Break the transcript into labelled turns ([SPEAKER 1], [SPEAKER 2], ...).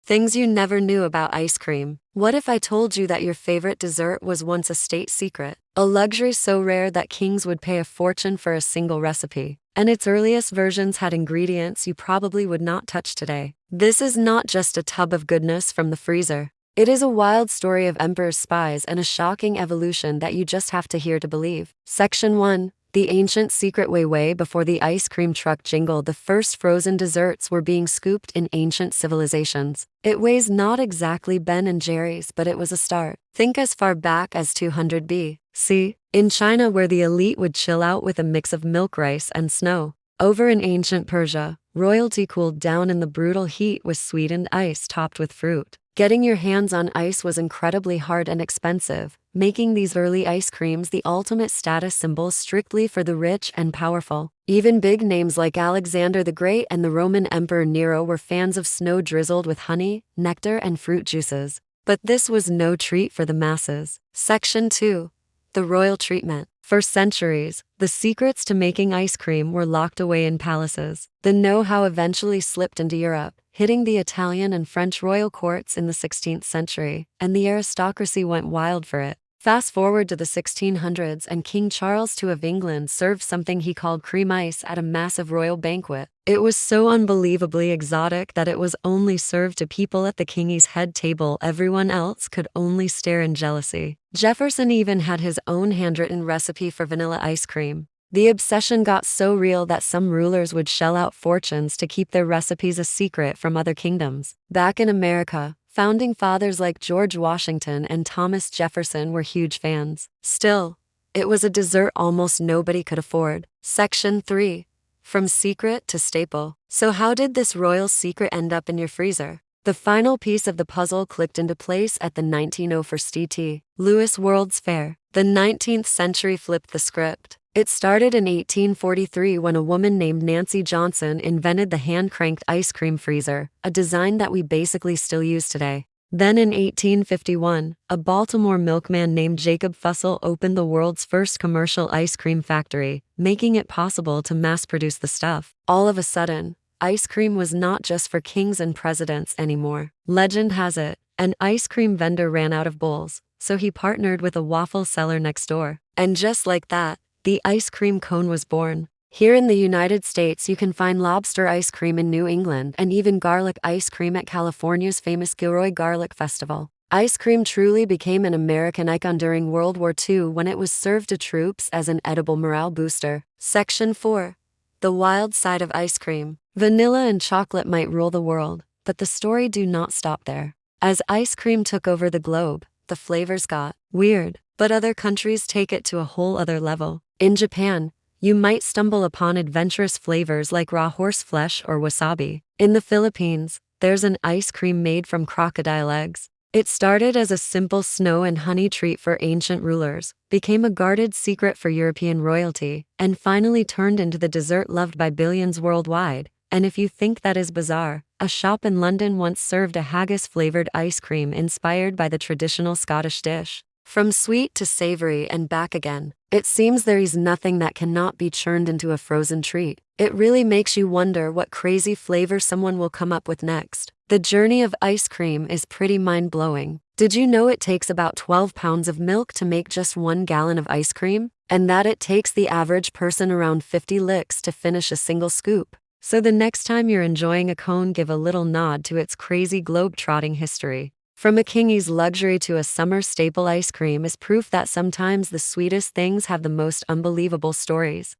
[SPEAKER 1] Things you never knew about ice cream. What if I told you that your favorite dessert was once a state secret? A luxury so rare that kings would pay a fortune for a single recipe. And its earliest versions had ingredients you probably would not touch today. This is not just a tub of goodness from the freezer. It is a wild story of emperor's spies and a shocking evolution that you just have to hear to believe. Section 1. The ancient secret. Way before the ice cream truck jingled, the first frozen desserts were being scooped in ancient civilizations. It weighs not exactly Ben and Jerry's, but it was a start. Think as far back as 200 B.C. in China, where the elite would chill out with a mix of milk, rice, and snow. Over in ancient Persia, royalty cooled down in the brutal heat with sweetened ice topped with fruit. Getting your hands on ice was incredibly hard and expensive, making these early ice creams the ultimate status symbol strictly for the rich and powerful. Even big names like Alexander the Great and the Roman Emperor Nero were fans of snow drizzled with honey, nectar, and fruit juices. But this was no treat for the masses. Section 2. The royal treatment. For centuries, the secrets to making ice cream were locked away in palaces. The know-how eventually slipped into Europe, hitting the Italian and French royal courts in the 16th century, and the aristocracy went wild for it. Fast forward to the 1600s, and King Charles II of England served something he called cream ice at a massive royal banquet. It was so unbelievably exotic that it was only served to people at the king's head table. Everyone else could only stare in jealousy. Jefferson even had his own handwritten recipe for vanilla ice cream. The obsession got so real that some rulers would shell out fortunes to keep their recipes a secret from other kingdoms. Back in America, founding fathers like George Washington and Thomas Jefferson were huge fans. Still, it was a dessert almost nobody could afford. Section 3. From secret to staple. So how did this royal secret end up in your freezer? The final piece of the puzzle clicked into place at the 1904 St. Louis World's Fair. The 19th century flipped the script. It started in 1843 when a woman named Nancy Johnson invented the hand-cranked ice cream freezer, a design that we basically still use today. Then in 1851, a Baltimore milkman named Jacob Fussell opened the world's first commercial ice cream factory, making it possible to mass-produce the stuff. All of a sudden, ice cream was not just for kings and presidents anymore. Legend has it, an ice cream vendor ran out of bowls, so he partnered with a waffle seller next door. And just like that, the ice cream cone was born. Here in the United States, you can find lobster ice cream in New England and even garlic ice cream at California's famous Gilroy Garlic Festival. Ice cream truly became an American icon during World War II when it was served to troops as an edible morale booster. Section 4. The wild side of ice cream. Vanilla and chocolate might rule the world, but the story do not stop there. As ice cream took over the globe, the flavors got weird, but other countries take it to a whole other level. In Japan, you might stumble upon adventurous flavors like raw horseflesh or wasabi. In the Philippines, there's an ice cream made from crocodile eggs. It started as a simple snow and honey treat for ancient rulers, became a guarded secret for European royalty, and finally turned into the dessert loved by billions worldwide. And if you think that is bizarre, a shop in London once served a haggis-flavored ice cream inspired by the traditional Scottish dish. From sweet to savory and back again, it seems there is nothing that cannot be churned into a frozen treat. It really makes you wonder what crazy flavor someone will come up with next. The journey of ice cream is pretty mind-blowing. Did you know it takes about 12 pounds of milk to make just 1 gallon of ice cream? And that it takes the average person around 50 licks to finish a single scoop? So the next time you're enjoying a cone, give a little nod to its crazy globe-trotting history. From a king's luxury to a summer staple, ice cream is proof that sometimes the sweetest things have the most unbelievable stories.